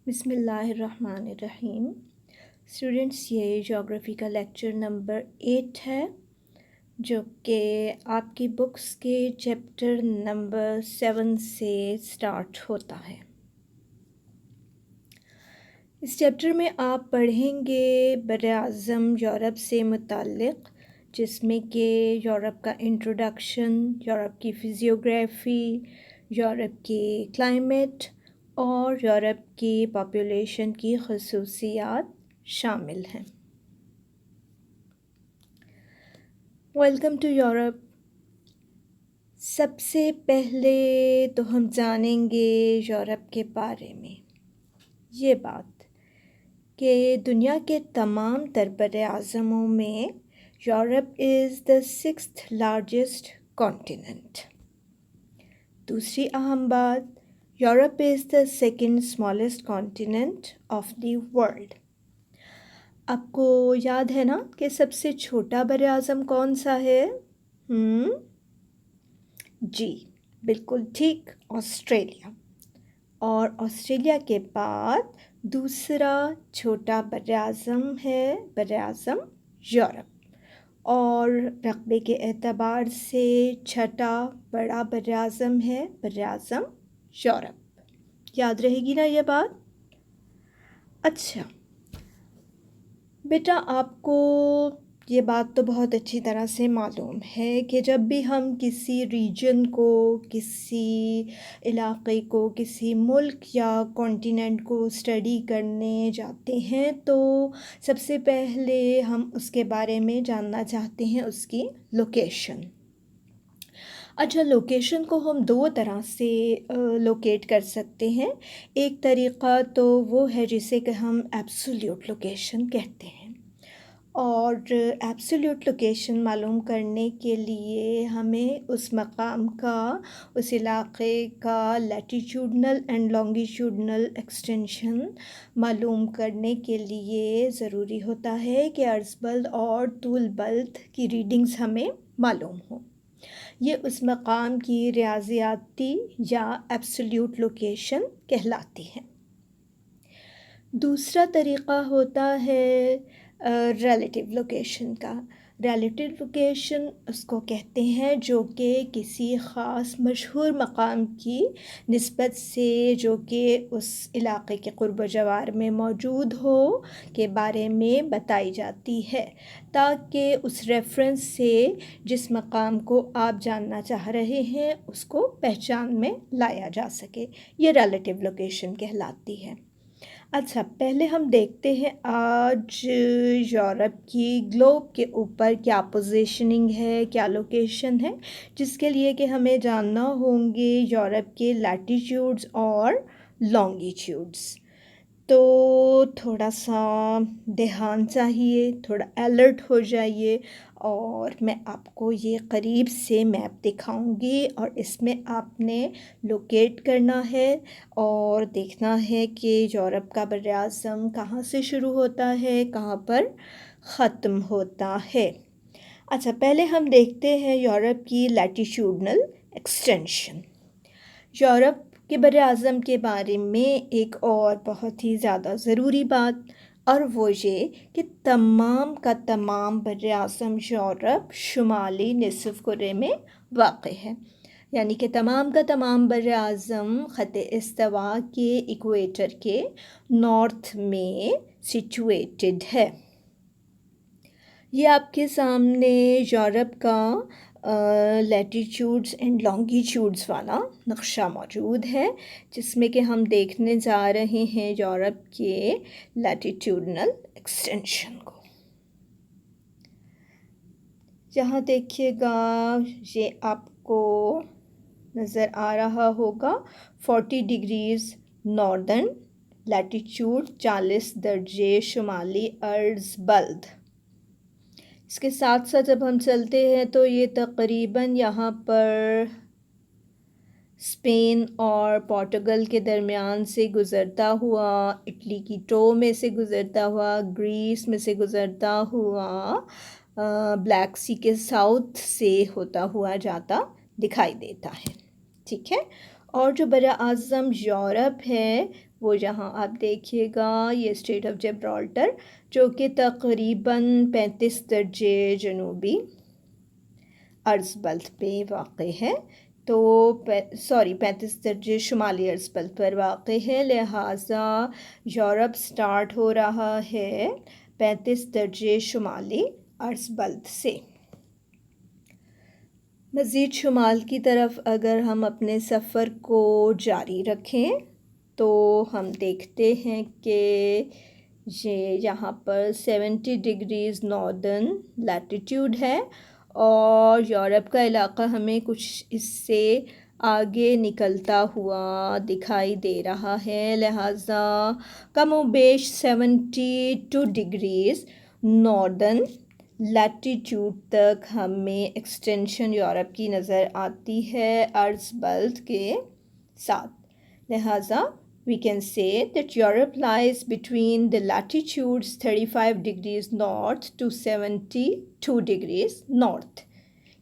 بسم اللہ الرحمن الرحیم۔ اسٹوڈنٹس، یہ جغرافی کا لیکچر نمبر 8 ہے جو کہ آپ کی بکس کے چیپٹر نمبر 7 سے سٹارٹ ہوتا ہے۔ اس چیپٹر میں آپ پڑھیں گے براعظم یورپ سے متعلق، جس میں کہ یورپ کا انٹروڈکشن، یورپ کی فزیوگرافی، یورپ کی کلائمیٹ اور یورپ کی پاپولیشن کی خصوصیات شامل ہیں۔ Welcome to Europe. سب سے پہلے تو ہم جانیں گے یورپ کے بارے میں یہ بات کہ دنیا کے تمام تر براعظموں میں Europe is the 6th largest continent. دوسری اہم بات، Europe is the second smallest continent of the world۔ آپ کو یاد ہے نا کہ سب سے چھوٹا براعظم کون سا ہے؟ جی بالکل ٹھیک، آسٹریلیا۔ اور آسٹریلیا کے بعد دوسرا چھوٹا براعظم ہے براعظم یورپ، اور رقبے کے اعتبار سے چھٹا بڑا براعظم ہے براعظم یورپ۔ یاد رہے گی نا یہ بات؟ اچھا بیٹا، آپ کو یہ بات تو بہت اچھی طرح سے معلوم ہے کہ جب بھی ہم کسی ریجن کو، کسی علاقے کو، کسی ملک یا کانٹیننٹ کو اسٹڈی کرنے جاتے ہیں تو سب سے پہلے ہم اس کے بارے میں جاننا چاہتے ہیں اس کی لوکیشن۔ اچھا، لوکیشن کو ہم دو طرح سے لوکیٹ کر سکتے ہیں۔ ایک طریقہ تو وہ ہے جسے کہ ہم ایبسولیوٹ لوکیشن کہتے ہیں، اور ایبسولیوٹ لوکیشن معلوم کرنے کے لیے ہمیں اس مقام کا، اس علاقے کا لیٹیٹیوڈنل اینڈ لانگیٹیوڈنل ایکسٹینشن معلوم کرنے کے لیے ضروری ہوتا ہے کہ عرض بلد اور طول بلد کی ریڈنگز ہمیں معلوم ہوں۔ یہ اس مقام کی ریاضیاتی یا ایبسولیوٹ لوکیشن کہلاتی ہے۔ دوسرا طریقہ ہوتا ہے ریلیٹیو لوکیشن کا۔ ریلیٹیو لوکیشن اس کو کہتے ہیں جو کہ کسی خاص مشہور مقام کی نسبت سے، جو کہ اس علاقے کے قرب و جوار میں موجود ہو، کے بارے میں بتائی جاتی ہے، تاکہ اس ریفرنس سے جس مقام کو آپ جاننا چاہ رہے ہیں اس کو پہچان میں لایا جا سکے۔ یہ ریلیٹیو لوکیشن کہلاتی ہے۔ اچھا، پہلے ہم دیکھتے ہیں آج یورپ کی گلوب کے اوپر کیا پوزیشننگ ہے، کیا لوکیشن ہے، جس کے لیے کہ ہمیں جاننا ہوں گے یورپ کے لیٹیٹیوڈز اور لانگیٹیوڈز۔ تو تھوڑا سا دھیان چاہیے، تھوڑا الرٹ ہو جائیے، اور میں آپ کو یہ قریب سے میپ دکھاؤں گی، اور اس میں آپ نے لوکیٹ کرنا ہے اور دیکھنا ہے کہ یورپ کا براعظم کہاں سے شروع ہوتا ہے، کہاں پر ختم ہوتا ہے۔ اچھا، پہلے ہم دیکھتے ہیں یورپ کی لیٹیٹیوڈنل ایکسٹینشن۔ یورپ کے براعظم کے بارے میں ایک اور بہت ہی زیادہ ضروری بات، اور وہ یہ کہ تمام کا تمام براعظم یورپ شمالی نصف کرے میں واقع ہے، یعنی کہ تمام کا تمام براعظم خط استوا کے ایکویٹر کے نارتھ میں سچویٹڈ ہے۔ یہ آپ کے سامنے یورپ کا لیٹیٹیوڈز اینڈ لانگیٹیوڈز والا نقشہ موجود ہے، جس میں کہ ہم دیکھنے جا رہے ہیں یورپ کے لیٹیٹیوڈنل ایکسٹینشن کو۔ یہاں دیکھیے گا، یہ آپ کو نظر آ رہا ہوگا 40 ڈگریز ناردرن لیٹیٹیوڈ، 40 درجے شمالی عرض بلد۔ اس کے ساتھ ساتھ جب ہم چلتے ہیں تو یہ تقریباً یہاں پر اسپین اور پورٹگل کے درمیان سے گزرتا ہوا، اٹلی کی ٹو میں سے گزرتا ہوا، گریس میں سے گزرتا ہوا، بلیک سی کے ساؤتھ سے ہوتا ہوا جاتا دکھائی دیتا ہے، ٹھیک ہے۔ اور جو براعظم یورپ ہے وہ جہاں آپ دیکھیے گا یہ اسٹریٹ آف جبرالٹر جو کہ تقریباً 35 درجے جنوبی عرض بلد پہ واقع ہے، تو 35 درجے شمالی عرض بلد پر واقع ہے، لہٰذا یورپ سٹارٹ ہو رہا ہے 35 درجے شمالی عرض بلد سے۔ مزید شمال کی طرف اگر ہم اپنے سفر کو جاری رکھیں تو ہم دیکھتے ہیں کہ یہ یہاں پر 70 ڈگریز ناردرن لیٹیٹیوڈ ہے اور یورپ کا علاقہ ہمیں کچھ اس سے آگے نکلتا ہوا دکھائی دے رہا ہے، لہٰذا کم و بیش 72 ڈگریز ناردرن لیٹیٹیوڈ تک ہمیں ایکسٹینشن یورپ کی نظر آتی ہے عرض بلد کے ساتھ، لہٰذا we can say that Europe lies between the latitudes 35 degrees north to 72 degrees north۔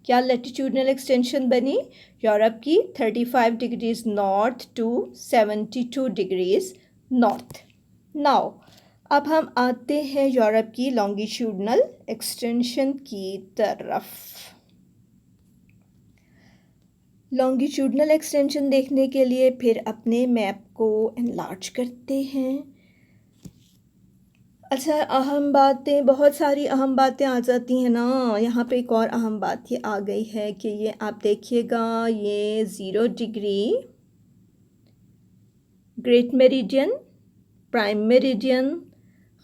کیا لیٹیٹیوڈنل ایکسٹینشن بنی یورپ کی 35 degrees north to 72 degrees north. Now اب ہم آتے ہیں یورپ کی لانگیٹیوڈنل ایکسٹینشن کی طرف۔ لانگیٹیوڈنل ایکسٹینشن دیکھنے کے لیے پھر اپنے میپ کو انلارج کرتے ہیں۔ اچھا اہم باتیں، بہت ساری اہم باتیں آ جاتی ہیں نا، یہاں پہ ایک اور اہم بات یہ آ گئی ہے کہ یہ آپ دیکھیے گا یہ 0 degree great meridian, prime meridian,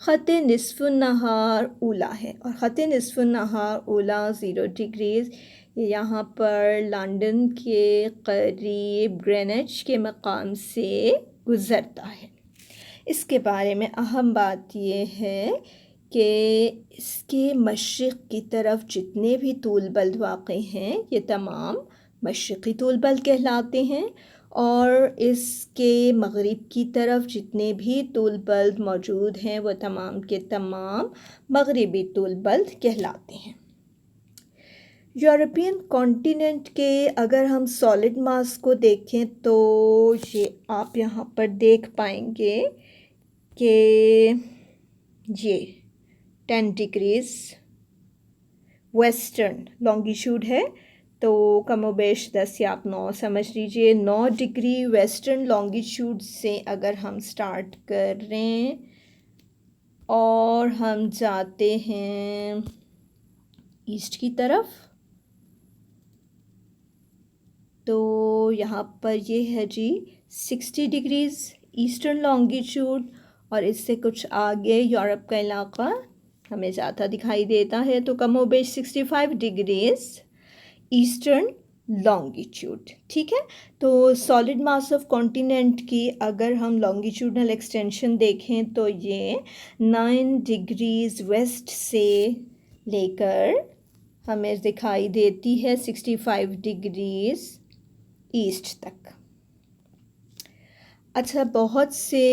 خط نصف النہار اولا ہے، اور خط نصف النہار اولا 0 ڈگریز یہاں پر لندن کے قریب گرینچ کے مقام سے گزرتا ہے۔ اس کے بارے میں اہم بات یہ ہے کہ اس کے مشرق کی طرف جتنے بھی طول بلد واقع ہیں یہ تمام مشرقی طول بلد کہلاتے ہیں، اور اس کے مغرب کی طرف جتنے بھی طول بلد موجود ہیں وہ تمام کے تمام مغربی طول بلد کہلاتے ہیں۔ یورپین کانٹیننٹ کے اگر ہم سالڈ ماس کو دیکھیں تو یہ آپ یہاں پر دیکھ پائیں گے کہ یہ 10 ڈگریز ویسٹرن لانگیٹیوڈ ہے، تو کم و بیش 10 یا آپ 9 سمجھ لیجئے، 9 ڈگری ویسٹرن لانگیٹیوڈ سے اگر ہم سٹارٹ کر رہیں اور ہم جاتے ہیں ایسٹ کی طرف تو یہاں پر یہ ہے جی 60 ڈگریز ایسٹرن لانگیٹیوڈ، اور اس سے کچھ آگے یورپ کا علاقہ ہمیں زیادہ دکھائی دیتا ہے، تو کم و بیش 65 ڈگریز ایسٹرن لانگیٹیوڈ، ٹھیک ہے۔ تو سالڈ ماس آف کانٹیننٹ کی اگر ہم لانگیٹیوڈنل ایکسٹینشن دیکھیں تو یہ 9 ڈگریز ویسٹ سے لے کر ہمیں دکھائی دیتی ہے 65 ڈگریز ایسٹ تک۔ اچھا بہت سے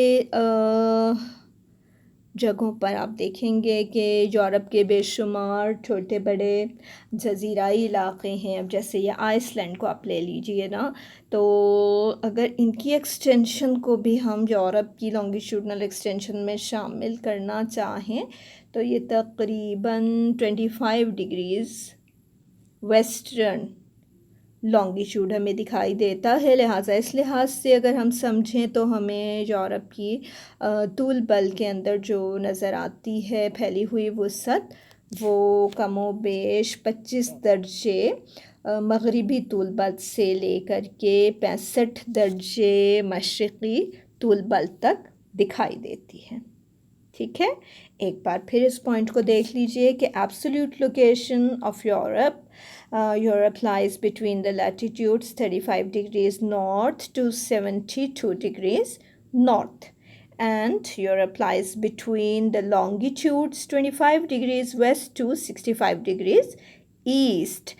جگہوں پر آپ دیکھیں گے کہ یورپ کے بے شمار چھوٹے بڑے جزیرائی علاقے ہیں، اب جیسے یہ آئس لینڈ کو آپ لے لیجئے نا، تو اگر ان کی ایکسٹینشن کو بھی ہم یورپ کی لانگیٹیوڈنل ایکسٹینشن میں شامل کرنا چاہیں تو یہ تقریباً 25 ڈگریز ویسٹرن لانگیٹیوڈ ہمیں دکھائی دیتا ہے، لہٰذا اس لحاظ سے اگر ہم سمجھیں تو ہمیں یورپ کی طول بلد کے اندر جو نظر آتی ہے پھیلی ہوئی وسعت وہ کم و بیش 25 درجے مغربی طول بلد سے لے کر کے 65 درجے مشرقی طول بلد تک دکھائی دیتی ہے، ٹھیک ہے۔ ایک بار پھر اس پوائنٹ کو دیکھ لیجئے کہ absolute location of Europe Europe lies between the latitudes 35 degrees north to 72 degrees north, and Europe lies between the longitudes 25 degrees west to 65 degrees east۔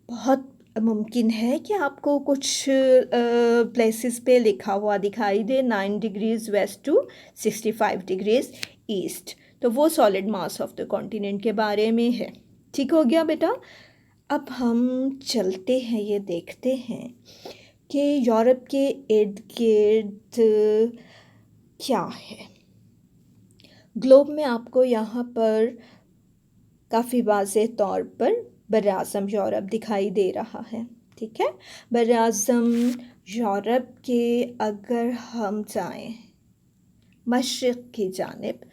بہت ممکن ہے کہ آپ کو کچھ پلیسز پہ لکھا ہوا دکھائی دے 9 degrees west to 65 degrees east, تو وہ solid mass of the continent کے بارے میں ہے، ٹھیک ہو گیا بیٹا۔ اب ہم چلتے ہیں، یہ دیکھتے ہیں کہ یورپ کے ارد گرد کیا ہے؟ گلوب میں آپ کو یہاں پر کافی واضح طور پر براعظم یورپ دکھائی دے رہا ہے، ٹھیک ہے؟ براعظم یورپ کے اگر ہم جائیں مشرق کی جانب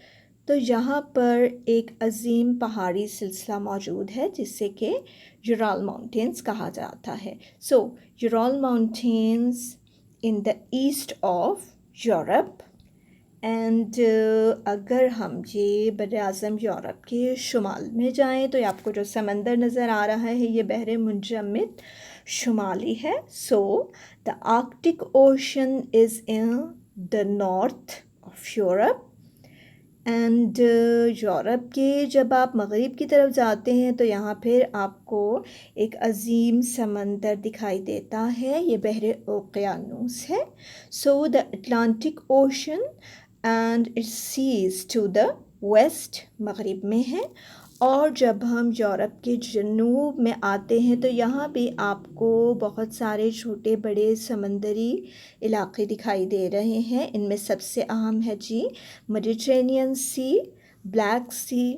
تو یہاں پر ایک عظیم پہاڑی سلسلہ موجود ہے جسے کہ یورال ماؤنٹینز کہا جاتا ہے. So Ural Mountains in the east of Europe and اگر ہم یہ براعظم یورپ کے شمال میں جائیں تو آپ کو جو سمندر نظر آ رہا ہے یہ بحر منجمد شمالی ہے. So the Arctic Ocean is in the north of Europe and Europe کے جب آپ مغرب کی طرف جاتے ہیں تو یہاں پھر آپ کو ایک عظیم سمندر دکھائی دیتا ہے، یہ بحر اوقیانوس ہے. So the Atlantic Ocean and it sees to the west, مغرب میں ہے. اور جب ہم یورپ کے جنوب میں آتے ہیں تو یہاں بھی آپ کو بہت سارے چھوٹے بڑے سمندری علاقے دکھائی دے رہے ہیں. ان میں سب سے اہم ہے جی Mediterranean Sea, Black Sea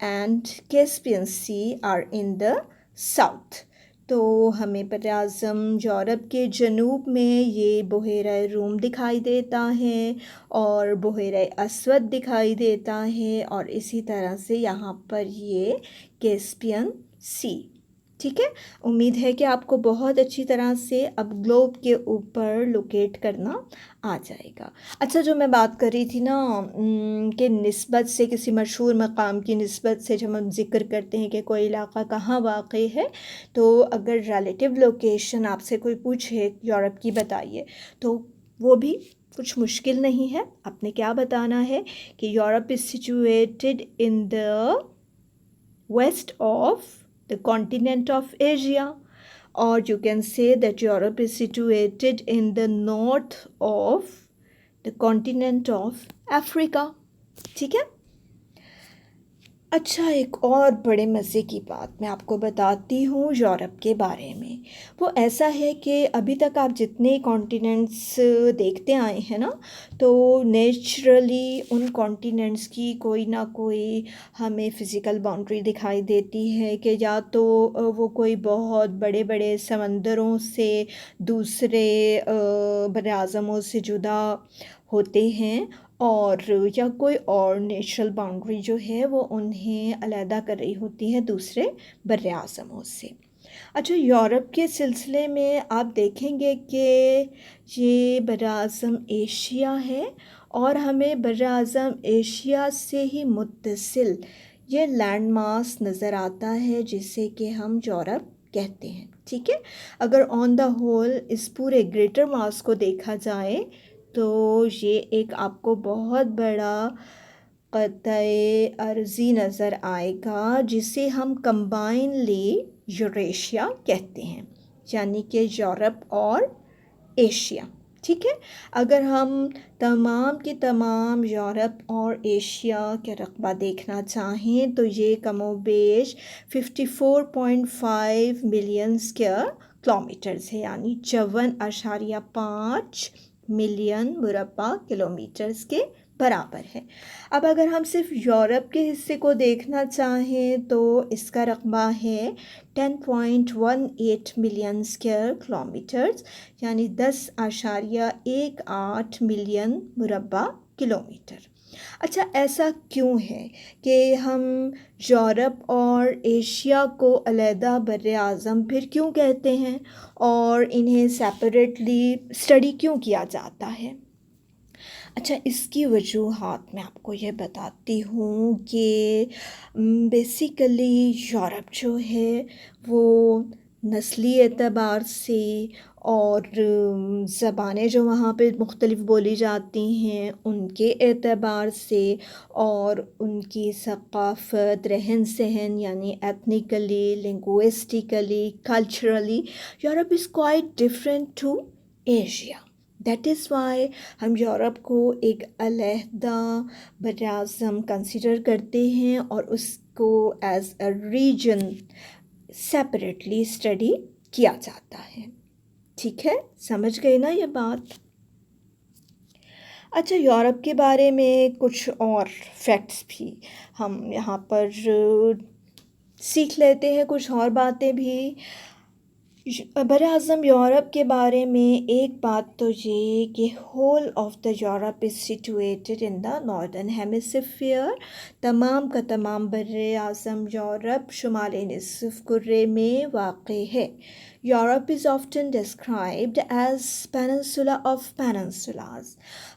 and Caspian Sea are in the south. تو ہمیں براعظم یورپ کے جنوب میں یہ بحیرہ روم دکھائی دیتا ہے اور بحیرہ اسود دکھائی دیتا ہے اور اسی طرح سے یہاں پر یہ کیسپین سی، ٹھیک ہے؟ امید ہے کہ آپ کو بہت اچھی طرح سے اب گلوب کے اوپر لوکیٹ کرنا آ جائے گا. اچھا، جو میں بات کر رہی تھی نا کہ نسبت سے کسی مشہور مقام کی نسبت سے جب ہم ذکر کرتے ہیں کہ کوئی علاقہ کہاں واقع ہے تو اگر ریلیٹیو لوکیشن آپ سے کوئی پوچھے یورپ کی بتائیے تو وہ بھی کچھ مشکل نہیں ہے. آپ نے کیا بتانا ہے کہ Europe is situated in the west of the continent of Asia, or you can say that Europe is situated in the north of the continent of Africa. ٹھیک ہے؟ اچھا، ایک اور بڑے مزے کی بات میں آپ کو بتاتی ہوں یورپ کے بارے میں. وہ ایسا ہے کہ ابھی تک آپ جتنے کانٹیننٹس دیکھتے آئے ہیں نا تو نیچرلی ان کانٹیننٹس کی کوئی نہ کوئی ہمیں فزیکل باؤنڈری دکھائی دیتی ہے کہ یا تو وہ کوئی بہت بڑے بڑے سمندروں سے دوسرے براعظموں سے جدا ہوتے ہیں اور یا کوئی اور نیچرل باؤنڈری جو ہے وہ انہیں علیحدہ کر رہی ہوتی ہے دوسرے براعظموں سے. اچھا، یورپ کے سلسلے میں آپ دیکھیں گے کہ یہ براعظم ایشیا ہے اور ہمیں براعظم ایشیا سے ہی متصل یہ لینڈ ماس نظر آتا ہے جسے کہ ہم یورپ کہتے ہیں، ٹھیک ہے؟ اگر آن دا ہول اس پورے گریٹر ماس کو دیکھا جائے تو یہ ایک آپ کو بہت بڑا قطع ارضی نظر آئے گا جسے ہم کمبائنلی یوریشیا کہتے ہیں، یعنی کہ یورپ اور ایشیا، ٹھیک ہے؟ اگر ہم تمام کے تمام یورپ اور ایشیا کے رقبہ دیکھنا چاہیں تو یہ کم و بیش 54.5 ملین اسکوائر کلومیٹرز ہے، یعنی 54.5 ملین مربع کلومیٹرز کے برابر ہے. اب اگر ہم صرف یورپ کے حصے کو دیکھنا چاہیں تو اس کا رقبہ ہے 10.18 ملین اسکوائر کلومیٹرز، یعنی 10.18 ملین مربع کلومیٹر. اچھا، ایسا کیوں ہے کہ ہم یورپ اور ایشیا کو علیحدہ براعظم پھر کیوں کہتے ہیں اور انہیں سیپریٹلی اسٹڈی کیوں کیا جاتا ہے؟ اچھا، اس کی وجوہات میں آپ کو یہ بتاتی ہوں کہ بیسیکلی یورپ جو ہے وہ نسلی اعتبار سے اور زبانیں جو وہاں پہ مختلف بولی جاتی ہیں ان کے اعتبار سے اور ان کی ثقافت، رہن سہن یعنی ethnically, linguistically, culturally Europe is quite different to Asia. That is why ہم یورپ کو ایک علیحدہ براعظم کنسیڈر کرتے ہیں اور اس کو as a region separately study کیا جاتا ہے. ٹھیک ہے، سمجھ گئے نا یہ بات؟ اچھا، یورپ کے بارے میں کچھ اور فیکٹس بھی ہم یہاں پر سیکھ لیتے ہیں، کچھ اور باتیں بھی۔ براعظم یورپ کے بارے میں ایک بات تو یہ کہ whole of the Europe is situated in the northern hemisphere, تمام کا تمام بر اعظم یورپ شمالی نصف کرے میں واقع ہے۔ Europe is often described as peninsula of peninsulas.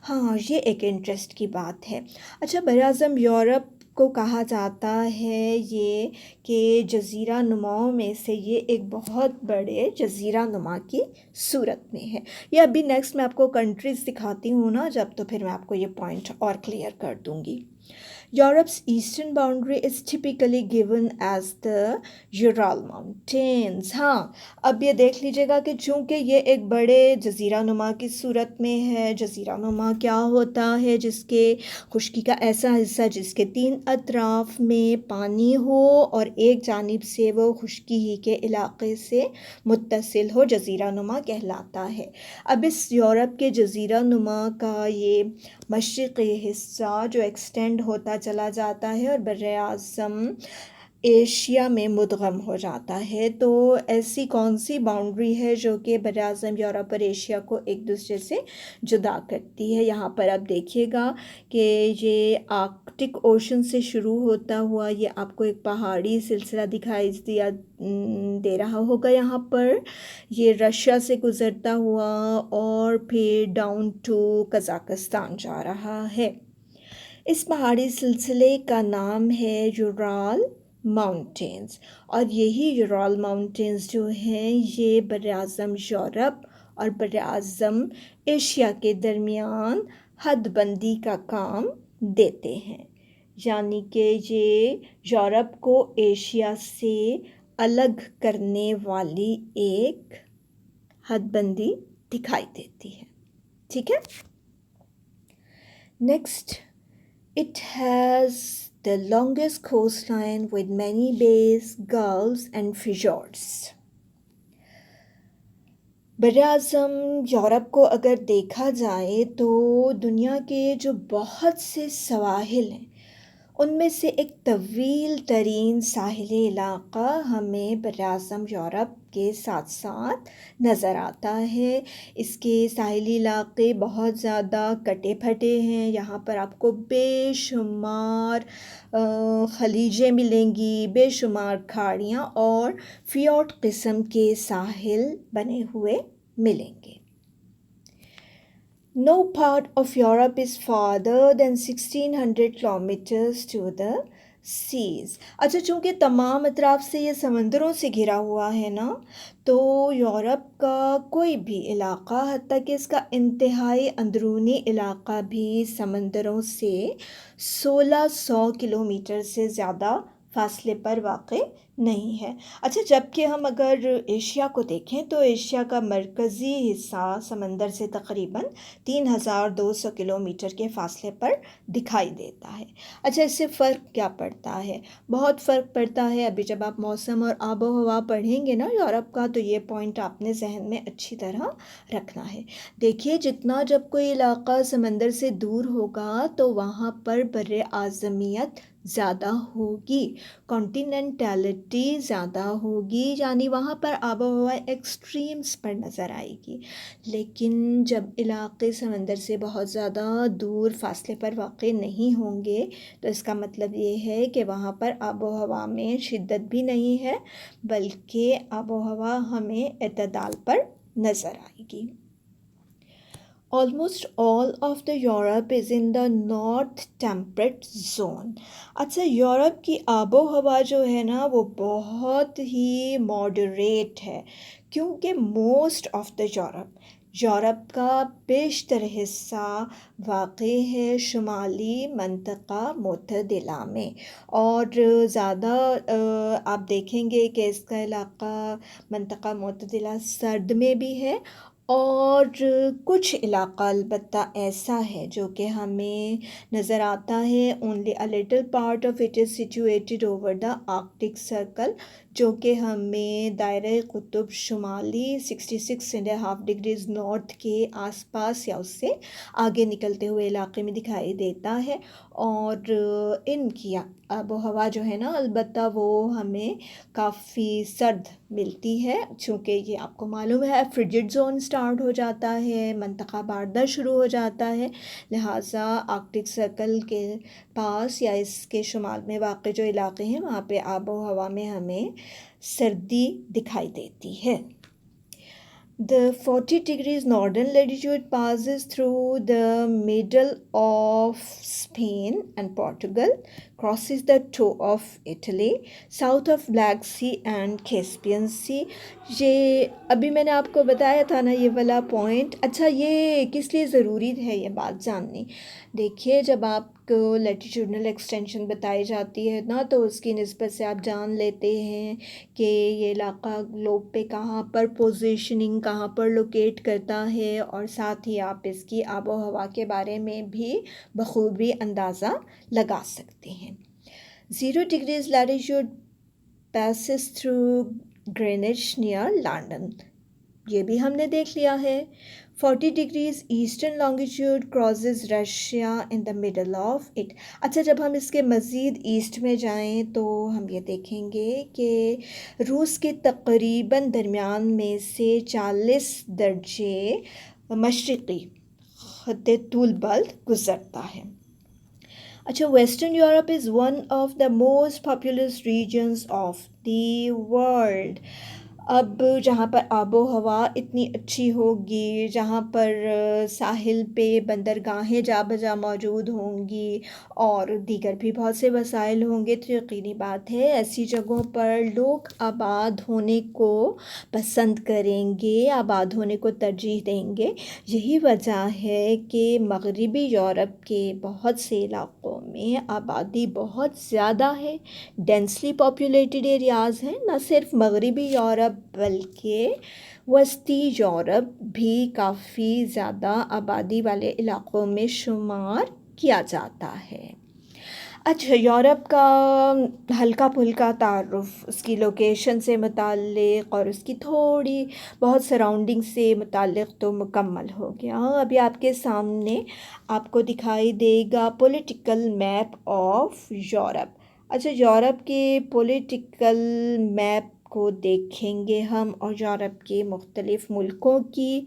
ہاں، یہ ایک انٹرسٹ کی بات ہے۔ اچھا، براعظم یورپ کو کہا جاتا ہے یہ کہ جزیرہ نماؤں میں سے یہ ایک بہت بڑے جزیرہ نما کی صورت میں ہے۔ یہ ابھی نیکسٹ میں آپ کو کنٹریز دکھاتی ہوں نا جب، تو پھر میں آپ کو یہ پوائنٹ اور کلیئر کر دوں گی۔ Europe's eastern boundary is typically given as the Ural Mountains۔ ہاں، اب یہ دیکھ لیجیے گا کہ چونکہ یہ ایک بڑے جزیرہ نما کی صورت میں ہے، جزیرہ نما کیا ہوتا ہے؟ جس کے خشکی کا ایسا حصہ جس کے 3 اطراف میں پانی ہو اور ایک جانب سے وہ خشکی ہی کے علاقے سے متصل ہو، جزیرہ نما کہلاتا ہے۔ اب اس یورپ کے جزیرہ نما کا یہ مشرقی حصہ جو ایکسٹینڈ ہوتا چلا جاتا ہے اور براعظم ایشیا میں مدغم ہو جاتا ہے۔ تو ایسی کون سی باؤنڈری ہے جو کہ براعظم یورپ اور ایشیا کو ایک دوسرے سے جدا کرتی ہے؟ یہاں پر آپ دیکھیے گا کہ یہ آرکٹک اوشن سے شروع ہوتا ہوا یہ آپ کو ایک پہاڑی سلسلہ دکھائی دے رہا ہوگا۔ یہاں پر یہ رشیا سے گزرتا ہوا اور پھر ڈاؤن ٹو قزاقستان جا رہا ہے۔ اس پہاڑی سلسلے کا نام ہے یورال ماؤنٹینز، اور یہی یورال ماؤنٹینز جو ہیں یہ براعظم یورپ اور براعظم ایشیا کے درمیان حد بندی کا کام دیتے ہیں، یعنی کہ یہ یورپ کو ایشیا سے الگ کرنے والی ایک حد بندی دکھائی دیتی ہے۔ ٹھیک ہے، next, it has the longest coastline with many bays, gulfs and fjords۔ براعظم یورپ کو اگر دیکھا جائے تو دنیا کے جو بہت سے سواحل ہیں ان میں سے ایک طویل ترین ساحلی علاقہ ہمیں براعظم یورپ کے ساتھ ساتھ نظر آتا ہے۔ اس کے ساحلی علاقے بہت زیادہ کٹے پھٹے ہیں، یہاں پر آپ کو بے شمار خلیجیں ملیں گی، بے شمار کھاڑیاں اور فیورڈ قسم کے ساحل بنے ہوئے ملیں گے۔ No part of Europe is farther than 1600 kilometers to the seas۔ اچھا، چونکہ تمام اطراف سے یہ سمندروں سے گھرا ہوا ہے نا، تو یورپ کا کوئی بھی علاقہ حتیٰ کہ اس کا انتہائی اندرونی علاقہ بھی سمندروں سے 1600 کلومیٹر سے زیادہ فاصلے پر واقع نہیں ہے۔ اچھا، جبکہ ہم اگر ایشیا کو دیکھیں تو ایشیا کا مرکزی حصہ سمندر سے تقریباً 3200 کلومیٹر کے فاصلے پر دکھائی دیتا ہے۔ اچھا، اس سے فرق کیا پڑتا ہے؟ بہت فرق پڑتا ہے۔ ابھی جب آپ موسم اور آب و ہوا پڑھیں گے نا یورپ کا، تو یہ پوائنٹ آپ نے ذہن میں اچھی طرح رکھنا ہے۔ دیکھیے، جتنا جب کوئی علاقہ سمندر سے دور ہوگا تو وہاں پر بر اعظمیت زیادہ ہوگی، کانٹیننٹیلٹی زیادہ ہوگی، یعنی وہاں پر آب و ہوا ایکسٹریمز پر نظر آئے گی۔ لیکن جب علاقے سمندر سے بہت زیادہ دور فاصلے پر واقع نہیں ہوں گے تو اس کا مطلب یہ ہے کہ وہاں پر آب و ہوا میں شدت بھی نہیں ہے، بلکہ آب و ہوا ہمیں اعتدال پر نظر آئے گی۔ Almost all of the Europe is in the North Temperate Zone۔ اچھا، یورپ کی آب و ہوا جو ہے نا وہ بہت ہی ماڈریٹ ہے، کیونکہ موسٹ آف دا یورپ کا بیشتر حصہ واقع ہے شمالی منطقہ معتدلہ میں، اور زیادہ آپ دیکھیں گے کہ اس کا علاقہ منطقہ معتدلہ سرد میں بھی ہے، اور کچھ علاقہ البتہ ایسا ہے جو کہ ہمیں نظر آتا ہے۔ only a little part of it is situated over the Arctic Circle، جو کہ ہمیں دائرۂ قطب شمالی 66.5 ڈگریز نارتھ کے آس پاس یا اس سے آگے نکلتے ہوئے علاقے میں دکھائی دیتا ہے، اور ان کی آب و ہوا جو ہے نا البتہ وہ ہمیں کافی سرد ملتی ہے، چونکہ یہ آپ کو معلوم ہے فرجڈ زون سٹارٹ ہو جاتا ہے، منطقہ باردہ شروع ہو جاتا ہے، لہٰذا آرکٹک سرکل کے پاس یا اس کے شمال میں واقع جو علاقے ہیں وہاں پہ آب و ہوا میں ہمیں سردی دکھائی دیتی ہے۔ The 40 degrees northern latitude passes through the middle of Spain and Portugal, crosses the toe of Italy, south of Black Sea and Caspian Sea. یہ ابھی میں نے آپ کو بتایا تھا نا یہ والا پوائنٹ، اچھا یہ کس لیے ضروری ہے یہ بات جاننی؟ دیکھیے جب آپ کو لیٹیٹیوڈنل ایکسٹینشن بتائی جاتی ہے نا تو اس کی نسبت سے آپ جان لیتے ہیں کہ یہ علاقہ گلوب پہ کہاں پر پوزیشننگ کہاں پر لوکیٹ کرتا ہے، اور ساتھ ہی آپ اس کی آب و ہوا کے بارے میں بھی بخوبی اندازہ لگا سکتے ہیں۔ 0 degrees latitude passes through Greenwich near London، یہ بھی ہم نے دیکھ لیا ہے۔ 40 degrees eastern longitude crosses Russia in the middle of it۔ اچھا جب ہم اس کے مزید ایسٹ میں جائیں تو ہم یہ دیکھیں گے کہ روس کے تقریباً درمیان میں سے 40 درجے مشرقی خط طول بلد گزرتا ہے۔ اچھا western Europe is one of the most populous regions of the world. اب جہاں پر آب و ہوا اتنی اچھی ہوگی، جہاں پر ساحل پہ بندرگاہیں جا بجا موجود ہوں گی اور دیگر بھی بہت سے وسائل ہوں گے، تو یقینی بات ہے ایسی جگہوں پر لوگ آباد ہونے کو پسند کریں گے، آباد ہونے کو ترجیح دیں گے۔ یہی وجہ ہے کہ مغربی یورپ کے بہت سے علاقوں میں آبادی بہت زیادہ ہے، ڈینسلی پاپولیٹڈ ایریاز ہیں۔ نہ صرف مغربی یورپ بلکہ وسطی یورپ بھی کافی زیادہ آبادی والے علاقوں میں شمار کیا جاتا ہے۔ اچھا یورپ کا ہلکا پھلکا تعارف اس کی لوکیشن سے متعلق اور اس کی تھوڑی بہت سراؤنڈنگ سے متعلق تو مکمل ہو گیا۔ ابھی آپ کے سامنے آپ کو دکھائی دے گا پولیٹیکل میپ آف یورپ۔ اچھا یورپ کے پولیٹیکل میپ کو دیکھیں گے ہم اور یورپ کے مختلف ملکوں کی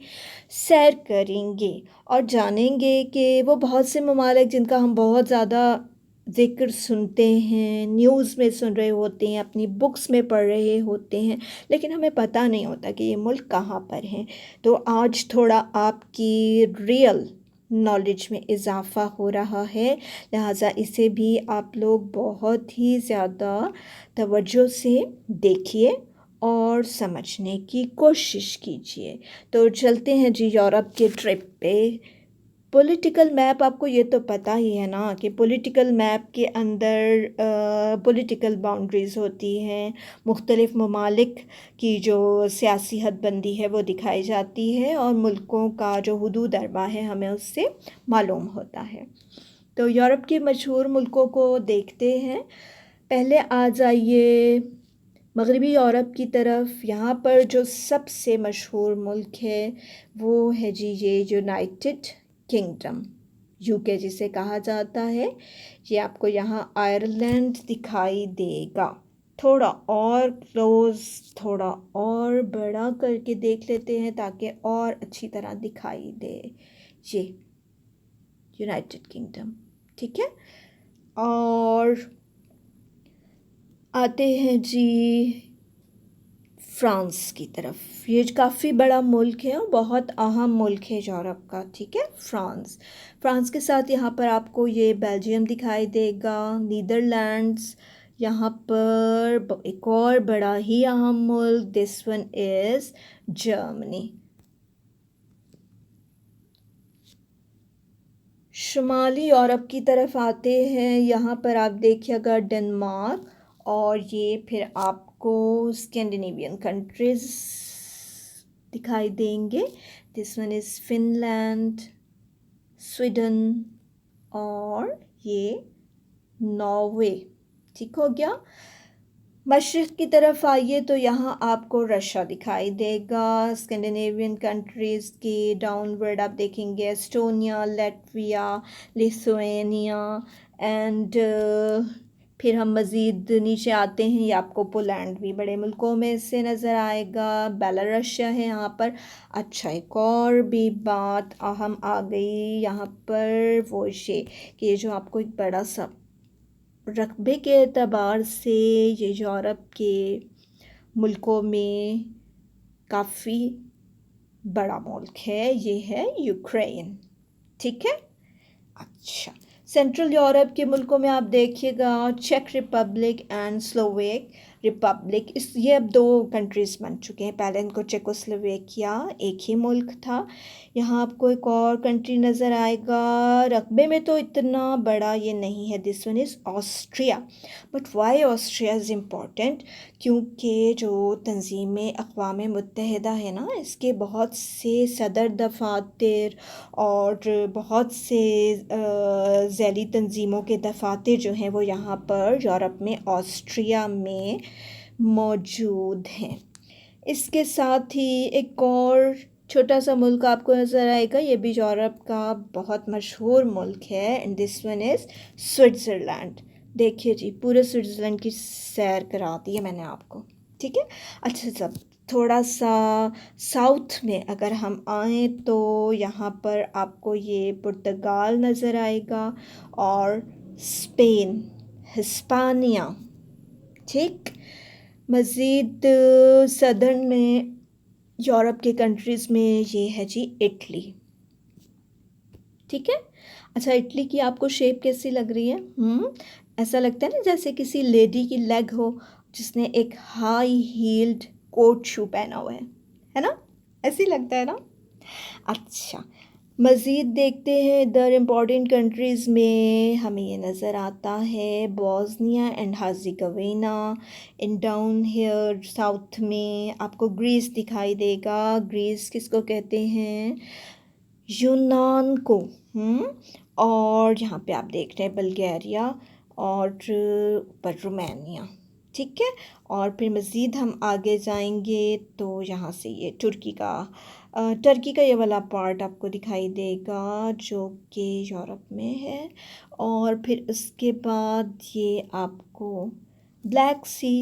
سیر کریں گے اور جانیں گے کہ وہ بہت سے ممالک جن کا ہم بہت زیادہ ذکر سنتے ہیں، نیوز میں سن رہے ہوتے ہیں، اپنی بکس میں پڑھ رہے ہوتے ہیں، لیکن ہمیں پتہ نہیں ہوتا کہ یہ ملک کہاں پر ہیں۔ تو آج تھوڑا آپ کی ریئل نالج میں اضافہ ہو رہا ہے، لہٰذا اسے بھی آپ لوگ بہت ہی زیادہ توجہ سے دیکھیے اور سمجھنے کی کوشش کیجیے۔ تو چلتے ہیں جی یورپ کے ٹرپ پہ۔ پولیٹیکل میپ آپ کو یہ تو پتہ ہی ہے نا کہ پولیٹیکل میپ کے اندر پولیٹیکل باؤنڈریز ہوتی ہیں، مختلف ممالک کی جو سیاسی حد بندی ہے وہ دکھائی جاتی ہے اور ملکوں کا جو حدود اربا ہے ہمیں اس سے معلوم ہوتا ہے۔ تو یورپ کے مشہور ملکوں کو دیکھتے ہیں۔ پہلے آ جائیے مغربی یورپ کی طرف۔ یہاں پر جو سب سے مشہور ملک ہے وہ ہے جی یہ یونائٹڈ کنگڈم، یو کے جسے کہا جاتا ہے۔ یہ آپ کو یہاں آئرلینڈ دکھائی دے گا۔ تھوڑا اور کلوز، تھوڑا اور بڑا کر کے دیکھ لیتے ہیں تاکہ اور اچھی طرح دکھائی دے۔ یہ یونائٹڈ کنگڈم، ٹھیک ہے۔ اور آتے ہیں جی فرانس کی طرف۔ یہ کافی بڑا ملک ہے اور بہت اہم ملک ہے یورپ کا، ٹھیک ہے۔ فرانس کے ساتھ یہاں پر آپ کو یہ بیلجیم دکھائی دے گا، نیدرلینڈز، یہاں پر ایک اور بڑا ہی اہم ملک، دس ون از جرمنی۔ شمالی یورپ کی طرف آتے ہیں، یہاں پر آپ دیکھیے گا ڈنمارک، اور یہ پھر آپ کو اسکینڈینیوین کنٹریز دکھائی دیں گے، this one is Finland, Sweden اور یہ ناروے، ٹھیک ہو گیا۔ مشرق کی طرف آئیے تو یہاں آپ کو رشیا دکھائی دے گا، اسکینڈینیوین کنٹریز کی ڈاؤن ورڈ آپ دیکھیں گے ایسٹونیا، لیٹویا، لیتھوینیا اینڈ پھر ہم مزید نیچے آتے ہیں، یہ آپ کو پولینڈ بھی بڑے ملکوں میں سے نظر آئے گا، بیلاروشیا ہے یہاں پر۔ اچھا ایک اور بھی بات اہم آ گئی یہاں پر، وہ یہ کہ یہ جو آپ کو ایک بڑا سا رقبے کے اعتبار سے یہ یورپ کے ملکوں میں کافی بڑا ملک ہے، یہ ہے یوکرین، ٹھیک ہے۔ اچھا سینٹرل یورپ کے ملکوں میں آپ دیکھیے گا چیک ریپبلک اینڈ سلوویک ریپبلک، یہ اب دو کنٹریز بن چکے ہیں، پہلے ان کو چیکو سلوویکیا ایک ہی ملک تھا۔ یہاں آپ کو ایک اور کنٹری نظر آئے گا، رقبے میں تو اتنا بڑا یہ نہیں ہے، this one is Austria, but why Austria is important, کیونکہ جو تنظیم اقوام متحدہ ہے نا، اس کے بہت سے صدر دفاتر اور بہت سے ذیلی تنظیموں کے دفاتر جو ہیں وہ یہاں پر یورپ میں آسٹریا میں موجود ہیں۔ اس کے ساتھ ہی ایک اور چھوٹا سا ملک آپ کو نظر آئے گا، یہ بھی یورپ کا بہت مشہور ملک ہے، and this one is Switzerland. دیکھیے جی پورے سوئٹزرلینڈ کی سیر کرا دی ہے میں نے آپ کو، ٹھیک ہے۔ اچھا سب تھوڑا سا ساؤتھ میں اگر ہم آئیں تو یہاں پر آپ کو یہ پرتگال نظر آئے گا اور اسپین، ہسپانیہ، ٹھیک۔ مزید صدرن میں یورپ کے کنٹریز میں یہ ہے جی اٹلی، ٹھیک ہے۔ اچھا اٹلی کی آپ کو شیپ کیسی لگ رہی ہے؟ ایسا لگتا ہے نا جیسے کسی لیڈی کی لیگ ہو جس نے ایک ہائی ہیلڈ کوٹ شو پہنا ہوا ہے نا، ایسی لگتا ہے نا۔ اچھا مزید دیکھتے ہیں ادھر امپورٹنٹ کنٹریز میں، ہمیں یہ نظر آتا ہے Bosnia and Herzegovina, and down here south میں آپ کو گریس دکھائی دے گا، گریس کس کو کہتے ہیں؟ یونان کو، اور یہاں پہ آپ دیکھ رہے ہیں بلگیریا اور اوپر رومانیہ، ٹھیک ہے۔ اور پھر مزید ہم آگے جائیں گے تو یہاں سے یہ ٹرکی کا یہ والا پارٹ آپ کو دکھائی دے گا جو کہ یورپ میں ہے، اور پھر اس کے بعد یہ آپ کو بلیک سی،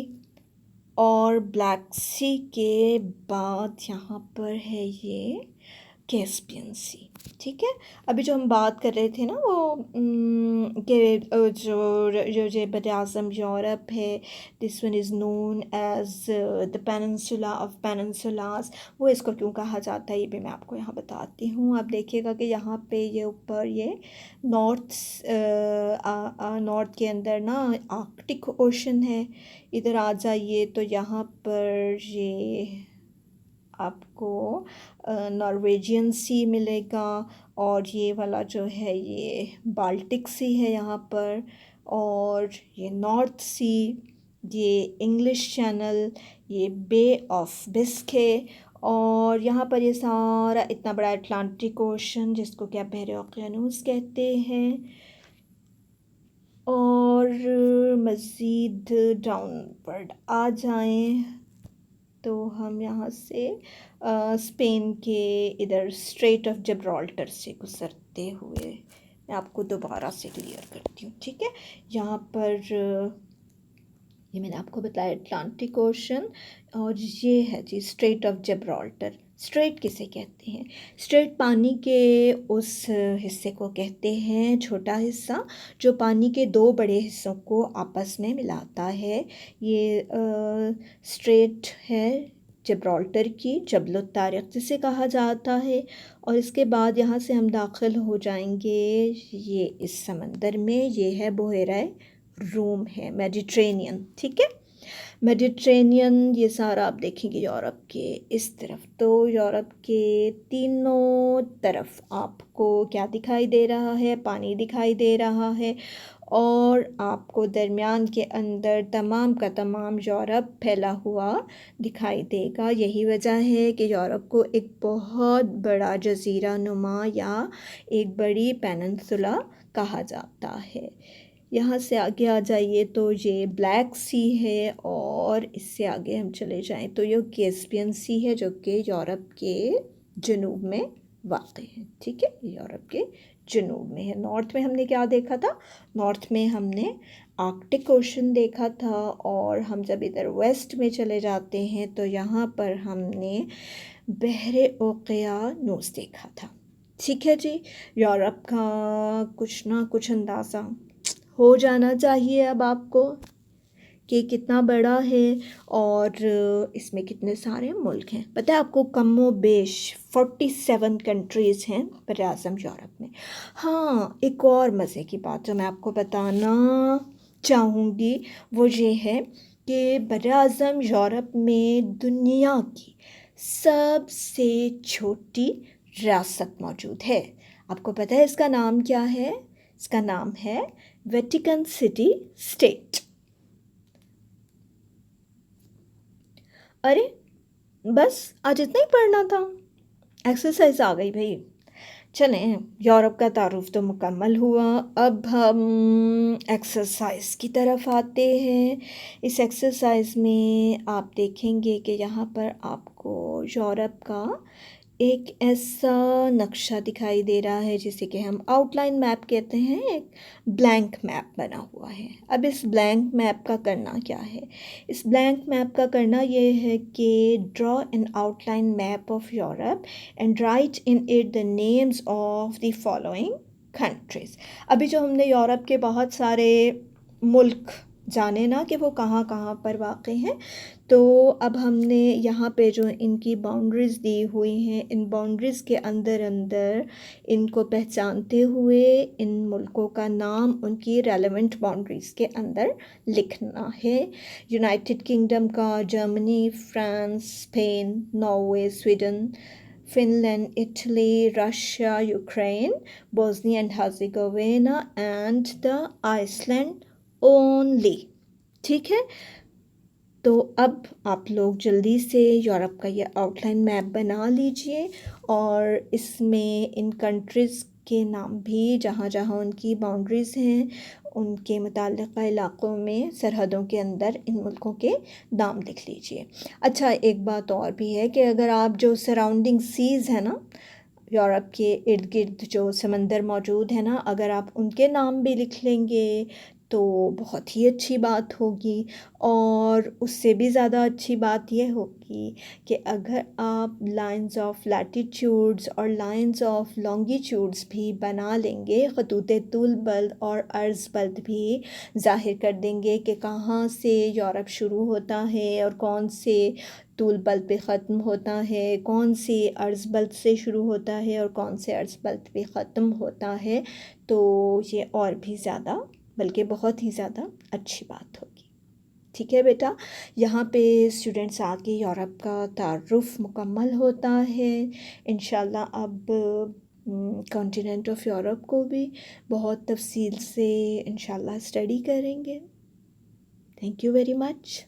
اور بلیک سی کے بعد یہاں پر ہے یہ کیسپین سی، ٹھیک ہے۔ ابھی جو ہم بات کر رہے تھے نا وہ کہ جو بر اعظم یورپ ہے، this one is known as the peninsula of peninsulas, وہ اس کو کیوں کہا جاتا ہے یہ بھی میں آپ کو یہاں بتاتی ہوں۔ آپ دیکھیے گا کہ یہاں پہ یہ اوپر یہ نارتھ کے اندر نا آرکٹک اوشن ہے، ادھر آ جائیے تو یہاں پر یہ آپ کو نارویجین سی ملے گا، اور یہ والا جو ہے یہ بالٹک سی ہے یہاں پر، اور یہ نارتھ سی، یہ انگلش چینل، یہ بے آف بسکے، اور یہاں پر یہ سارا اتنا بڑا اٹلانٹک اوشن جس کو کیا بحر اوقیانوس کہتے ہیں۔ اور مزید ڈاؤن ورڈ آ جائیں تو ہم یہاں سے اسپین کے ادھر اسٹریٹ آف جبرالٹر سے گزرتے ہوئے میں آپ کو دوبارہ سے کلیئر کرتی ہوں، ٹھیک ہے۔ یہاں پر یہ میں نے آپ کو بتایا اٹلانٹک اوشن، اور یہ ہے جی اسٹریٹ آف جبرالٹر۔ اسٹریٹ کسے کہتے ہیں؟ اسٹریٹ پانی کے اس حصے کو کہتے ہیں، چھوٹا حصہ جو پانی کے دو بڑے حصوں کو آپس میں ملاتا ہے، یہ اسٹریٹ ہے جبرالٹر کی، جبل الطارق جسے کہا جاتا ہے۔ اور اس کے بعد یہاں سے ہم داخل ہو جائیں گے یہ اس سمندر میں، یہ ہے بحیرہ روم ہے، میڈیٹرینین، ٹھیک ہے۔ میڈیٹرینین یہ سارا آپ دیکھیں گے یورپ کے اس طرف، تو یورپ کے تینوں طرف آپ کو کیا دکھائی دے رہا ہے؟ پانی دکھائی دے رہا ہے، اور آپ کو درمیان کے اندر تمام کا تمام یورپ پھیلا ہوا دکھائی دے گا۔ یہی وجہ ہے کہ یورپ کو ایک بہت بڑا جزیرہ نما یا ایک بڑی پیننسولا کہا جاتا ہے۔ یہاں سے آگے آ جائیے تو یہ بلیک سی ہے، اور اس سے آگے ہم چلے جائیں تو یہ کیسپین سی ہے جو کہ یورپ کے جنوب میں واقع ہے. ٹھیک ہے، یورپ کے جنوب میں ہے. نارتھ میں ہم نے کیا دیکھا تھا؟ نارتھ میں ہم نے آرکٹک اوشن دیکھا تھا، اور ہم جب ادھر ویسٹ میں چلے جاتے ہیں تو یہاں پر ہم نے بحر اوقیانوس دیکھا تھا. ٹھیک ہے جی، یورپ کا کچھ نہ کچھ اندازہ ہو جانا چاہیے اب آپ کو کہ کتنا بڑا ہے اور اس میں کتنے سارے ملک ہیں. پتہ ہے آپ کو کم و بیش 47 کنٹریز ہیں بر اعظم یورپ میں. ہاں، ایک اور مزے کی بات جو میں آپ کو بتانا چاہوں گی وہ یہ ہے کہ بر اعظم یورپ میں دنیا کی سب سے چھوٹی ریاست موجود ہے. آپ کو پتہ ہے اس کا نام کیا ہے؟ اس کا نام ہے ویٹیکن سٹی اسٹیٹ. ارے بس آج اتنا ہی پڑھنا تھا، ایکسرسائز آ گئی بھائی. چلیں، یورپ کا تعارف تو مکمل ہوا، اب ہم ایکسرسائز کی طرف آتے ہیں. اس ایکسرسائز میں آپ دیکھیں گے کہ یہاں پر آپ کو یورپ کا ایک ایسا نقشہ دکھائی دے رہا ہے جسے کہ ہم آؤٹ لائن میپ کہتے ہیں. ایک بلینک میپ بنا ہوا ہے. اب اس بلینک میپ کا کرنا کیا ہے؟ اس بلینک میپ کا کرنا یہ ہے کہ draw an outline map of Europe and write in it the names of the following countries. ابھی جو ہم نے یورپ کے بہت سارے ملک جانے نا کہ وہ کہاں کہاں پر واقع ہیں، تو اب ہم نے یہاں پہ جو ان کی باؤنڈریز دی ہوئی ہیں، ان باؤنڈریز کے اندر اندر ان کو پہچانتے ہوئے ان ملکوں کا نام ان کی ریلیونٹ باؤنڈریز کے اندر لکھنا ہے. یونائٹڈ کنگڈم کا Germany, France, Spain, Norway, Sweden, Finland, Italy, Russia, Ukraine, Bosnia and Herzegovina and the Iceland only. ٹھیک ہے، تو اب آپ لوگ جلدی سے یورپ کا یہ آؤٹ لائن میپ بنا لیجئے، اور اس میں ان کنٹریز کے نام بھی جہاں جہاں ان کی باؤنڈریز ہیں ان کے متعلقہ علاقوں میں سرحدوں کے اندر ان ملکوں کے نام لکھ لیجئے. اچھا، ایک بات اور بھی ہے کہ اگر آپ جو سراؤنڈنگ سیز ہیں نا، یورپ کے ارد گرد جو سمندر موجود ہے نا، اگر آپ ان کے نام بھی لکھ لیں گے تو بہت ہی اچھی بات ہوگی. اور اس سے بھی زیادہ اچھی بات یہ ہوگی کہ اگر آپ لائنز آف لیٹیٹیوڈز اور لائنز آف لانگیٹیوڈز بھی بنا لیں گے، خطوط طول بلد اور عرض بلد بھی ظاہر کر دیں گے کہ کہاں سے یورپ شروع ہوتا ہے اور کون سے طول بلد پہ ختم ہوتا ہے، کون سی عرض بلد سے شروع ہوتا ہے اور کون سے عرض بلد پہ ختم ہوتا ہے، تو یہ اور بھی زیادہ بلکہ بہت ہی زیادہ اچھی بات ہوگی. ٹھیک ہے بیٹا، یہاں پہ اسٹوڈنٹس آ کے یورپ کا تعارف مکمل ہوتا ہے. انشاءاللہ اب کانٹیننٹ آف یورپ کو بھی بہت تفصیل سے انشاءاللہ اسٹڈی کریں گے. Thank you very much.